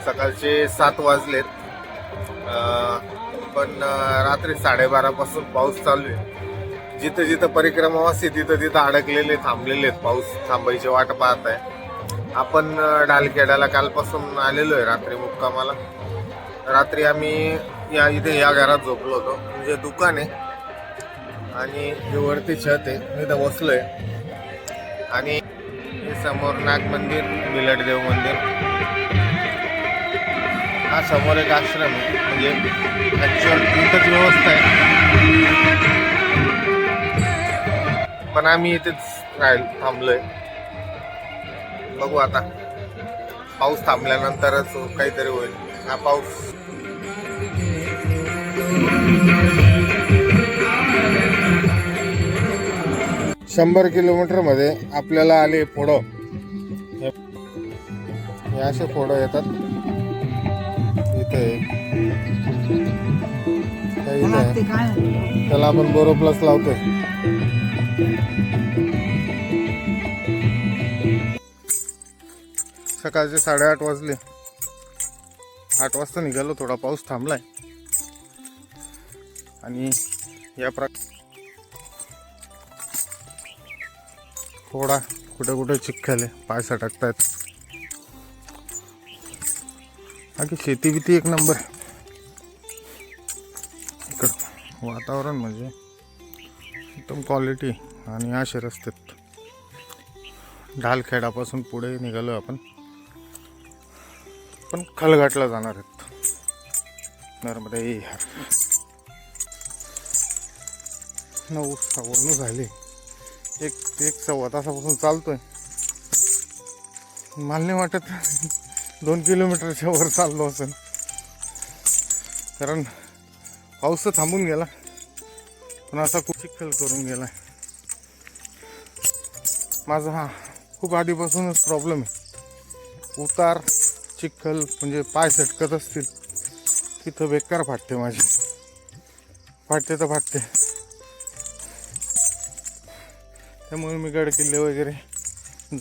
सकाळचे 7 वाजलेत. पण रात्री 12:30 पासून पाऊस चालू आहे. जिथं जिथं परिक्रमावासी तिथं तिथं अडकलेले थांबलेले आहेत. पाऊस थांबायची वाट पाहत आहे. आपण डालखेड्याला कालपासून आलेलो आहे रात्री मुक्कामाला. रात्री आम्ही या घरात झोपलो होतो. म्हणजे दुकान आहे आणि हे वरती छत आहे. मी इथं बसलोय आणि हे समोर नाग मंदिर, बिलटदेव मंदिर. हा समोर एक आश्रम आहे. म्हणजे ॲक्च्युअल इथंच व्यवस्था आहे, पण आम्ही इथेच थांबलोय. बघू आता पाऊस थांबल्यानंतरच काहीतरी होईल. हा पाऊस 100 किलोमीटर मध्ये आपल्याला आले फोडं. हे असे फोडं येतात इथे. त्याला आपण बोरोप्लस लावतोय. सकाळचे 8:30 वाजले. 8 वाजता निघालो. थोडा पाऊस थांबलाय आणि या थोडा कुठे कुठे चिखल आहे, पाय सटकतायत. बाकी शेती बिती एक नंबर. इकडं वातावरण म्हणजे एकदम क्वालिटी. आणि असे रस्त्यात ढालखेडापासून पुढे निघालो आपण. पण खलघाटला जाणार आहेत. नर्मदा यार 9:15 झाले. एक 1.25 तासापासून चालतोय. मला नाही वाटत 2 किलोमीटरच्या वर चाललो असेल, कारण पाऊस तर थांबून गेला पण असा खूप चिखल करून गेला. माझा हा खूप आधीपासूनच प्रॉब्लेम आहे. उतार चिखल म्हणजे पाय सटकत असतील तिथं बेकार फाटते माझी. फाटते तर फाटते. त्यामुळे मी गड किल्ले वगैरे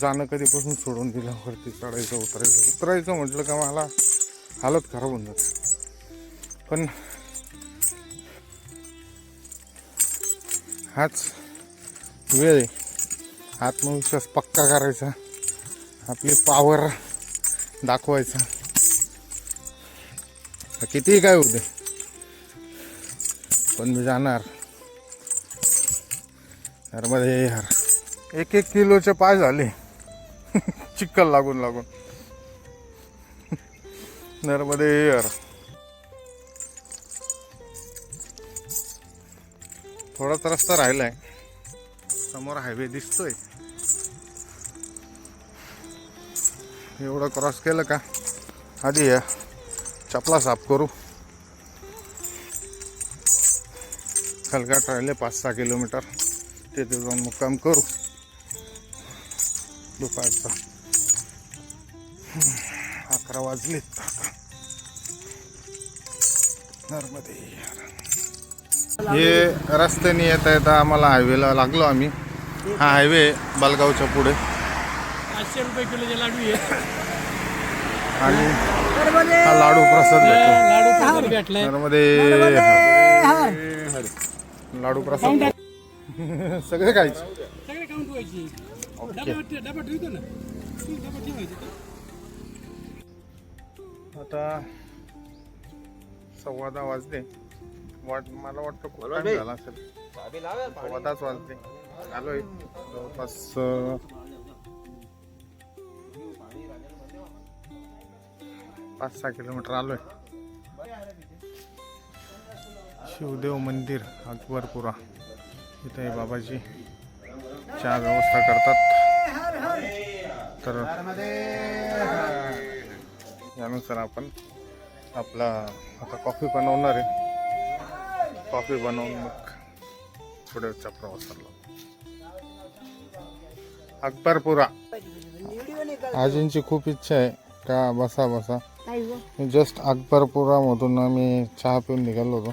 जाणं कधीपासून सोडून दिलं. वरती चढायचं उतरायचं म्हटलं का मला हालत खराब होऊन जाते. पण हाच वेळ आहे आत्मविश्वास पक्का करायचा, आपली पावर दाखवायचा. कितीही काय होते पण मी जाणार. नर्मदा यार 1-1 किलोचे पाय झाले चिखल लागून लागून. नर्मदा यार थोडाच रस्ता राहिलाय. समोर हायवे दिसतोय. एवढं क्रॉस केलं का आधी या चपला साफ करू. खलघाट राहिले 5-6 किलोमीटर. तिथे जाऊन मुक्काम करू दुपारचा. 11 वाजलेत. नर्मदे हे रस्त्याने येता येता आम्हाला हायवेला लागलो आम्ही. हा हायवे बालगावच्या पुढे. 500 रुपये किलोचे लाडू आहे. आणि हा लाडू प्रसाद लाडू भेटलाय. नर्मदे लाडू प्रसाद सगळे खायचे. सगळे काउंट व्हायची. डबा ठेवतो ना. डबा ठेवायचा. आता 10:15 वाजले. मला वाटतं खूप टाइम झाला असेल. 10:15 वाजले. आलोय जवळपास 5-6 किलोमीटर आलोय. शिवदेव मंदिर अकबरपुरा. इथे बाबाजी चहा व्यवस्था करतात. तर यानुसार आपण आपला आता कॉफी बनवणार आहे. कॉफी बनवून मग पुढेच्या प्रवासाला अकबरपुरा. आजींची खूप इच्छा आहे का बसा बसा. जस्ट अकबरपुरामधून आम्ही चहा पिऊन निघालो होतो.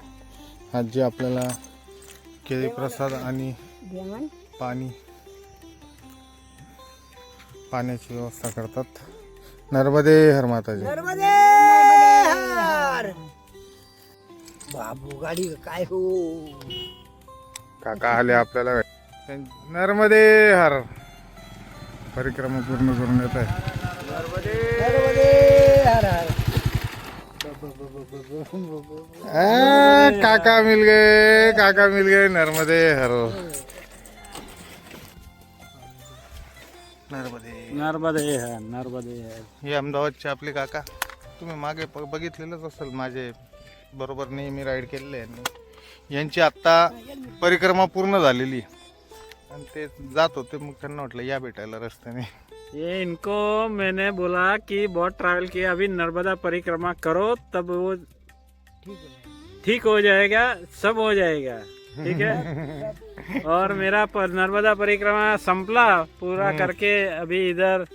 आजी आपल्याला केळी प्रसाद आणि पाण्याची व्यवस्था करतात. नर्मदे हर माताजी. नर्मदे हर. बाबू गाडी काय हो. काका आले आपल्याला. नर्मदे हर. परिक्रमा पूर्ण करून येत आहे. नर्मदे हर हर. काका मिल गए, काका मिल गए. नर्मदे हर. नर्मदे. नर्मदे है, नर्मदे है. हे अहमदाबादचे आपले काका. तुम्ही मागे बघितलेलंच असेल, माझे बरोबर नेहमी राईड केलेले यांनी. यांची आत्ता परिक्रमा पूर्ण झालेली आहे. आणि ते जात होते, मग त्यांना म्हटलं या भेटायला रस्त्याने. ये इनको मैंने बोला कि बहुत ट्रैवल किया, अभी नर्मदा परिक्रमा करो तब वो ठीक हो जाएगा, सब हो जाएगा. ठीक है. और मेरा नर्मदा परिक्रमा संपला पूरा करके अभी इधर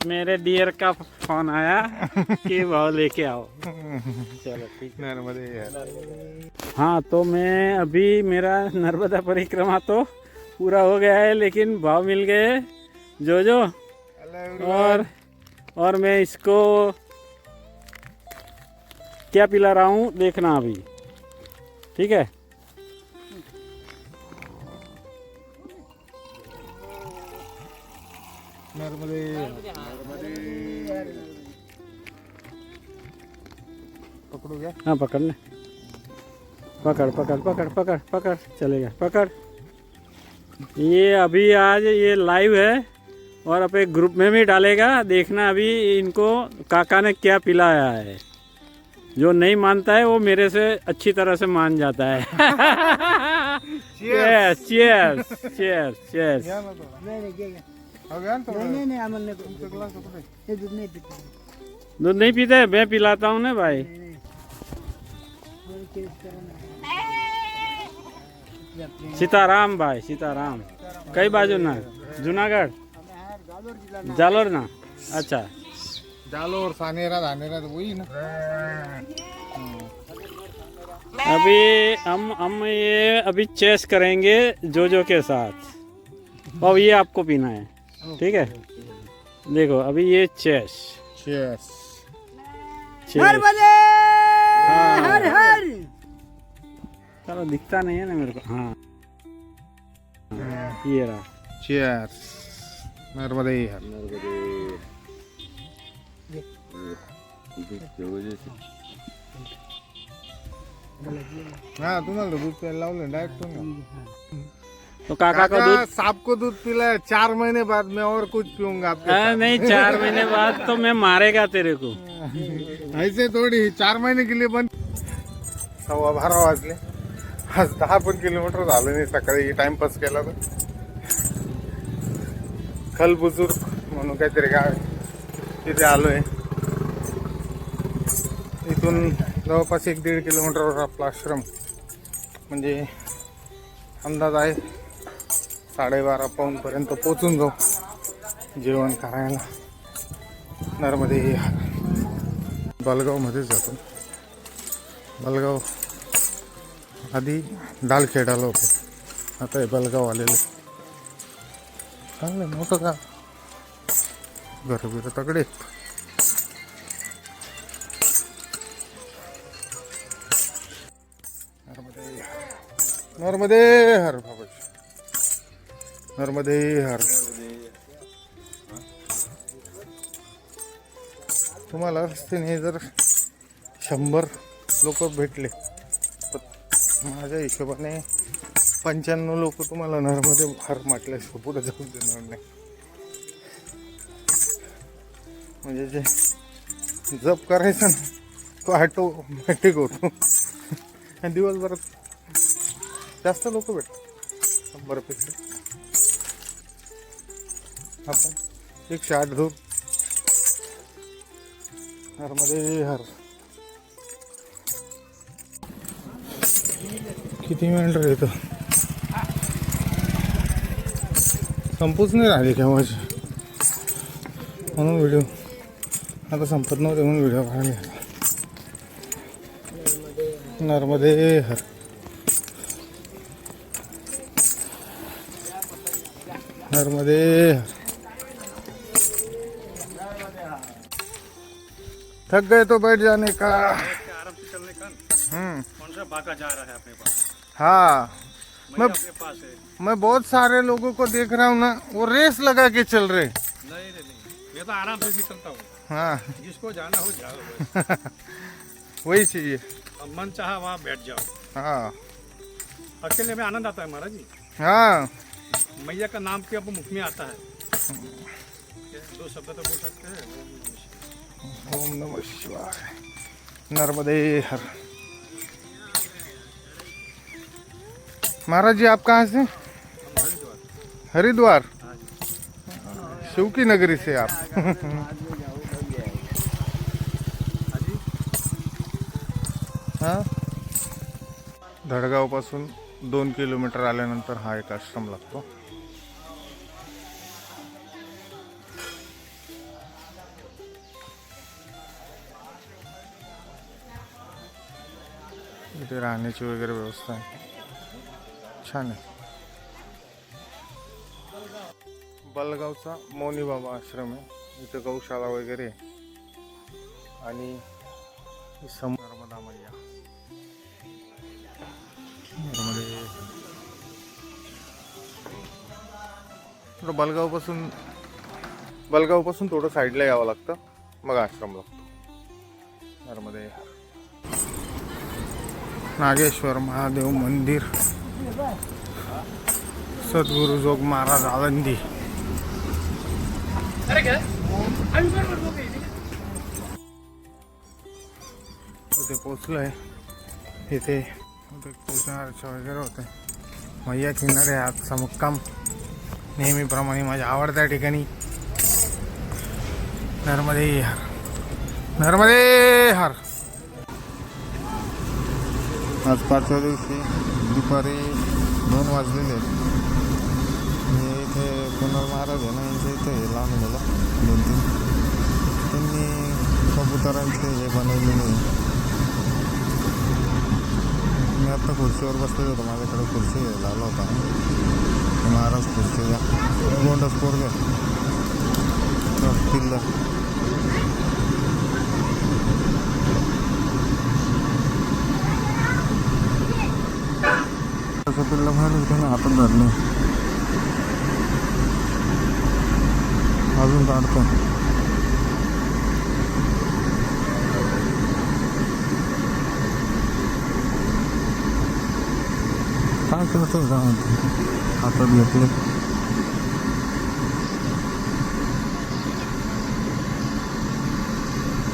मेरे डियर का फोन आया कि भाव लेके आओ. चलो ठीक. नर्मदे हर. हाँ, तो मैं अभी मेरा नर्मदा परिक्रमा तो पूरा हो गया है, लेकिन भाव मिल गए जो और मैं इसको क्या पिला रहा हूँ देखना अभी. ठीक है. नर्मदे. पकड़ो क्या. हाँ, पकड़ ले. पकड़ पकड़ पकड़ पकड़ पकड़. चलेगा. पकड़. ये अभी आज ये लाइव है और अपने ग्रुप में भी डालेगा. देखना अभी इनको काका ने क्या पिलाया है. जो नहीं मानता है वो मेरे से अच्छी तरह से मान जाता है. Cheers cheers cheers cheers. नाही नाही घे, घे. हो गया ना नाही नाही नाही आम्हाला नको. हे दूध नाही पित. दूध नहीं पीते? मैं पिलाता हूँ ना भाई. सीताराम भाई, सीताराम. कई बाजू ना? जूनागढ़, जालोर ना. अच्छा. जालोर, सानेरा, धानेरा वही ना. अभी हम ये अभी चेस करेंगे जोजो के साथ. और ये आपको पीना है. ठीक है. देखो अभी ये चेस. चीयर्स. नर्मदे हाँ. हर हर. चलो दिखता नहीं है ना मेरे को. हाँ, ये रहा. चीयर्स. नर्मदे हर. हाँ, तुम्हाला दूध प्यायला लावलं डायरेक्ट तुम्ही. तो काका को दूध. सांप को दूध पिलाया. 4 महीने बाद मैं और कुछ पीऊंगा आपके नहीं, 4 महीने बाद तो मैं मारेगा तेरे को. साथ. ऐसे थोड़ी 4 महीने के लिए बंद. 12:15 वाजले. आज 10 पण किलोमीटर झालं नाही. सकाळी टाइमपास केला तर खल बुजुर्ग म्हणून काहीतरी गाव आहे, तिथे आलोय. इथून जवळपास 1-1.5 किलोमीटरवर आपला आश्रम. म्हणजे अंदाज आहे 12:30 पर्यंत पोचून जाऊ जेवण करायला. नर्मदे बलगावमध्येच जातो. बलगाव आधी डालखेडाला होतो, आता हे बलगाव आलेलं. चांगलं मोठं का घर बिर तगडे. नर्मदे हर बाबाजी. नर्मदे हर. तुम्हाला रस्त्याने जर 100 लोक भेटले तर माझ्या हिशोबाने 95 लोक तुम्हाला नर्मदे हर म्हटल्याशिवाय पुढे जाऊ देणार नाही. म्हणजे जे जप करायचं ना तो ऑटोमॅटिक होतो. आणि दिवसभरात जास्त लोक भेटतात 100 पेक्षा. आपण 108 धूर. नर्मदे हर. किती मिनिट येतं संपूच नाही राहिले केव्हाची, म्हणून व्हिडिओ आता संपत नव्हते म्हणून व्हिडिओ काढले. नर्मदे हर. नर्मदे हर. थक गए तो बैठ जाने का। आराम से चलने का। कौन सा बाका जा रहा है अपने पास? हाँ मैं अपने पास है। मैं बहुत सारे लोगों को देख रहा हूँ ना, वो रेस लगा के चल रहे। नहीं, मैं तो आराम से निकलता हूँ। हाँ जिसको जाना हो जाओ। वही चाहिए। अब मन चाहा वहाँ बैठ जाओ। हाँ अकेले में आनंद आता है महाराज जी। हाँ मैया का नाम के अब मुख में आता है। दो शब्द तो बोल सकते हैं। ओम नमः शिवाय, नर्मदे हर। महाराज जी आप कहाँ से? हरिद्वार। शिव की नगरी से आप। हाँ धडगाव पासून 2 किलोमीटर आल्यानंतर हा एक आश्रम लागतो. इथे राहण्याची वगैरे व्यवस्था आहे, छान आहे. बलगावचा मौनी बाबा आश्रम आहे, इथे गौशाळा वगैरे आहे. आणि नर्मदा मैया बलगाव पासून थोडं साईडला यावं लागतं, मग आश्रम लागतो. नर्मदे नागेश्वर महादेव मंदिर, सद्गुरु जोग महाराज आळंदी. इथे पोचलोय. इथे पूजा अर्चा वगैरे होते. मैया किनारे आजचा मुक्काम नेहमीप्रमाणे माझ्या आवडत्या ठिकाणी नर्मदे हर, नर्मदे हर. आज 5व्या दिवशी दुपारी 2 वाजलेले आहेत. मी इथे कुणाल महाराज आहे ना, यांच्या इथे लहान मुलं 2-3 त्यांनी कबुतरांचे हे बनवलेले आहे. मी आत्ता खुर्चीवर बसलेलो होतो, माझ्याकडे खुर्ची घ्यायला आला होता. महाराज खुर्ची द्या, गोंडस पोरगे पिल्ल. तसं पिल्ल बाहेर त्याने हातात धरले, अजून काढतो. काय करतो का हातात घेतले.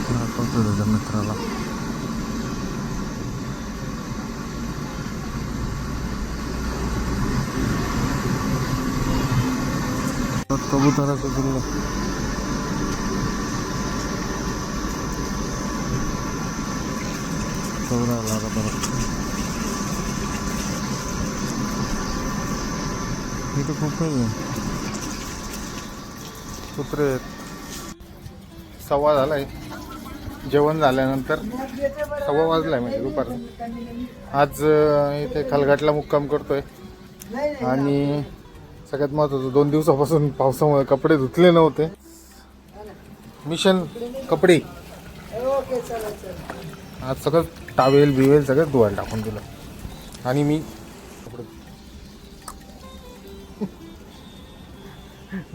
दाखवतो त्याच्या मित्राला. कबुतराचं पिल्लं चौदा लागत परत. इथे खूप काही कुत्रे आहेत. 1:15 झालाय. जेवण झाल्यानंतर 1:15 वाजलाय, म्हणजे दुपारचं. आज इथे खलघाटला मुक्काम करतोय. आणि सगळ्यात महत्त्वाचं 2 दिवसापासून पावसामुळे कपडे धुतले नव्हते. मिशन कपडे आज सगळं टावेल बिवेल सगळं धुवायला टाकून दिलं. आणि मी कपडे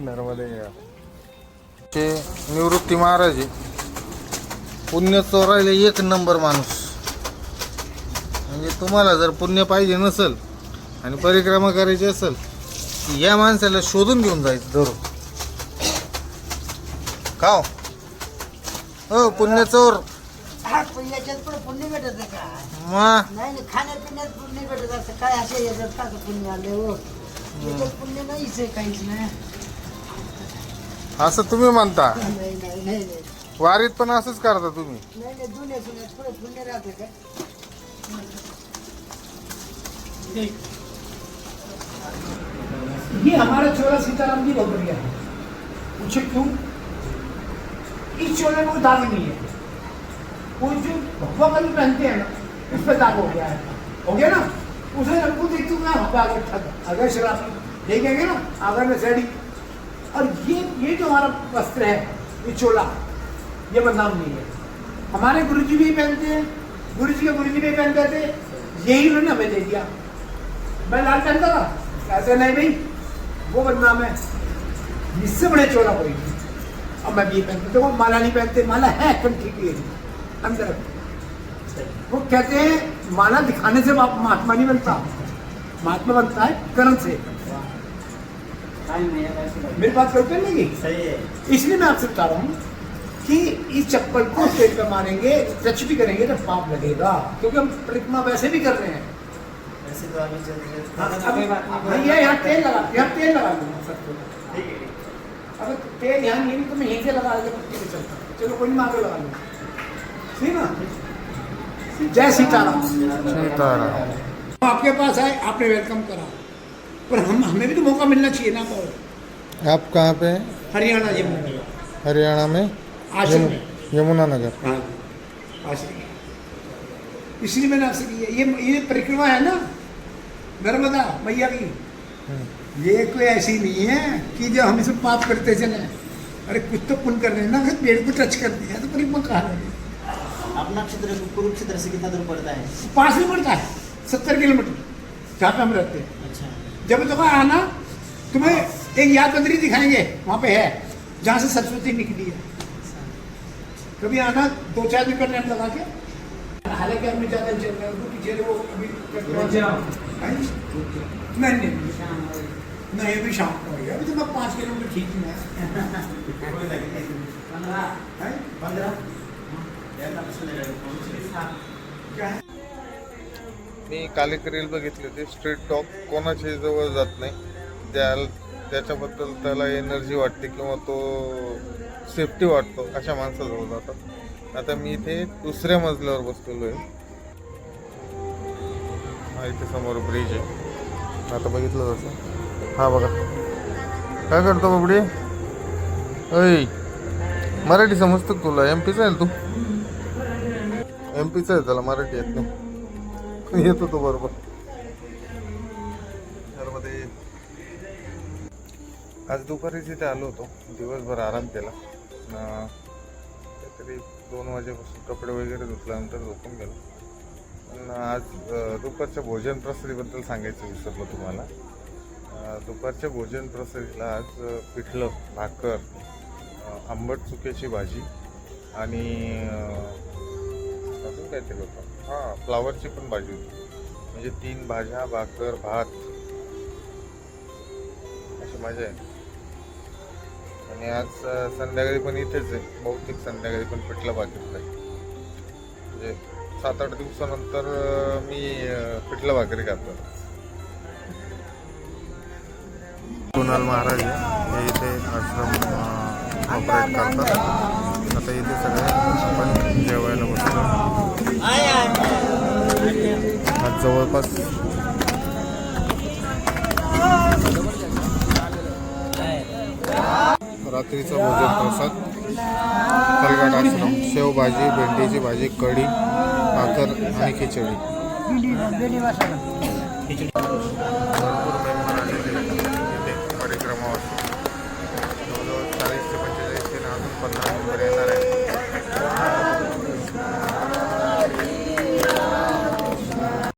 नर्मदे ते निवृत्ती महाराज आहे. पुण्य चोरायला 1 नंबर माणूस. म्हणजे तुम्हाला जर पुण्य पाहिजे नसेल आणि परिक्रमा करायची असेल, या माणसाला शोधून घेऊन जायचं धरून. का हो पुण्य चोर? याच्यात पण पुण्य भेटत का? मग नाही खाण्यापिण्यात पुण्य भेटत असं काय? असे याच्यात का पुण्य आले हो? याच्यात पुण्य नाहीच आहे, काहीच नाही. असं तुम्ही म्हणता. नाही नाही नाही नाही वारीत पण असंच करता तुम्ही. नाही नाही दुनिया सुन्यात पुढे पुण्य राहते का? ये हमारा चोला सीताराम जी बहुत बढ़िया है. पूछे क्यों? इस चोले में कोई दाग नहीं है. वो जो भगवा वाली पहनते हैं ना, उस पर दाग हो गया है. हो गया ना? उसे हमको देखते हुए अगर शराब देखेंगे ना अगर में सेडी. और ये जो हमारा वस्त्र है, ये चोला, ये बदनाम नहीं है. हमारे गुरुजी भी पहनते हैं, गुरुजी के गुरुजी भी पहनते थे, यही उन्होंने हमें दे दिया। मैं लाल पहनता था, कहते नहीं भाई वो बदनाम है, इससे बड़े चोला कोई नहीं। अब मैं भी ये पहनता, देखो माला नहीं पहनते, माला है कंठी की अंदर। वो कहते हैं माला दिखाने से महात्मा नहीं बनता, महात्मा बनता है कर्म से। मेरी बात करते नहीं, इसलिए मैं आपसे बता रहा हूँ कि इस चप्पल को पेट पे मारेंगे, टच भी करेंगे तो पाप लगेगा, क्योंकि हम परिक्रमा वैसे भी कर रहे हैं। वैसे तो अभी चल भैया यहाँ तेल लगा, यहाँ तेल लगा दूंगा सबको। अगर तेल यहाँ नहीं तो मैं यहीं से लगा के पट्टी पे चलता, चलो कोई नहीं, आगे लगा लूँ, ठीक ना। जय सीताराम। सीताराम। आपके पास आए, आपने वेलकम करा, पर हमें भी तो मौका मिलना चाहिए ना। तो आप कहाँ पे हैं? हरियाणा यमुना हरियाणा में आश्रम में। यमुना नगर। हाँ आश्रम, इसलिए मैंने आपसे की है। ये परिक्रमा है ना नर्मदा मैया की, ये कोई ऐसी नहीं है कि जो हम इसमें पाप करते चले। अरे कुछ तो पुण्य कर रहे हैं ना, अगर पेड़ को टच कर दिया तो परिक्रमा कहाँ लगे। अपना क्षेत्र कुरुक्षेत्र से कितना दूर पड़ता है? पास में पड़ता है 70 किलोमीटर जहाँ पे हम रहते हैं। अच्छा, जब तक आना तुम्हें एक याद बद्री दिखाएंगे, वहाँ पे है जहाँ से सरस्वती निकली है। कभी आना 2-4 दिन का टाइम लगा के। हालांकि अभी ज़्यादा चल रहा है, उनको पीछे वो अभी नहीं अभी शाम को हो गया, अभी तो मैं 5 किलोमीटर ठीक हूँ। मी काल एक रील बघितली होती, स्ट्रीट डॉग कोणाच्याही जवळ जात नाही, त्याच्याबद्दल त्याला एनर्जी वाटते किंवा तो सेफ्टी वाटतो अशा माणसाजवळ जातात. आता मी इथे दुसऱ्या मजल्यावर बसलेलो आहे. हा इथे समोर ब्रिज आहे, आता बघितलं जसं. हा बघा काय करतो बाबडी. ऐ मराठी समजतं तुला? MP चा आहे तू? MP चा आहे, त्याला मराठी येत नाही, येतो तो बरोबर. त्यामध्ये आज दुपारी तिथे आलो होतो, दिवसभर आराम केला. काहीतरी 2 वाजेपासून कपडे वगैरे धुतल्यानंतर झोपून गेलो. पण आज दुपारच्या भोजन प्रसादीबद्दल सांगायचं विसरलो तुम्हाला. दुपारच्या भोजन प्रसादीला आज पिठलं, भाकर, आंबट चुक्याची भाजी आणि अजून काहीतरी होतं. हां, फ्लावरची पण भाजी होती. म्हणजे 3 भाज्या, भाकर, भात अशी मजा आहे. आणि आज संध्याकाळी पण इथेच आहे, बहुतेक संध्याकाळी पण पिठलं भाकरीच आहे. म्हणजे 7-8 दिवसानंतर मी पिठलं भाकरी खातो. कुणाल महाराज हे इथे आश्रम ऑपरेट करतात. आता इथे सगळे आपण जेवायला बसतो. आज जवळपास रात्रीचा भोजन प्रसाद कलगट आश्रम, शेवभाजी, भेंडीची भाजी, कढी, भाकर आणि खिचडी. भरपूर मेंबर आलेले इथे परिक्रमा असतो. जवळजवळ 40 ते 45 अजून 50 मेंबर येणार आहेत.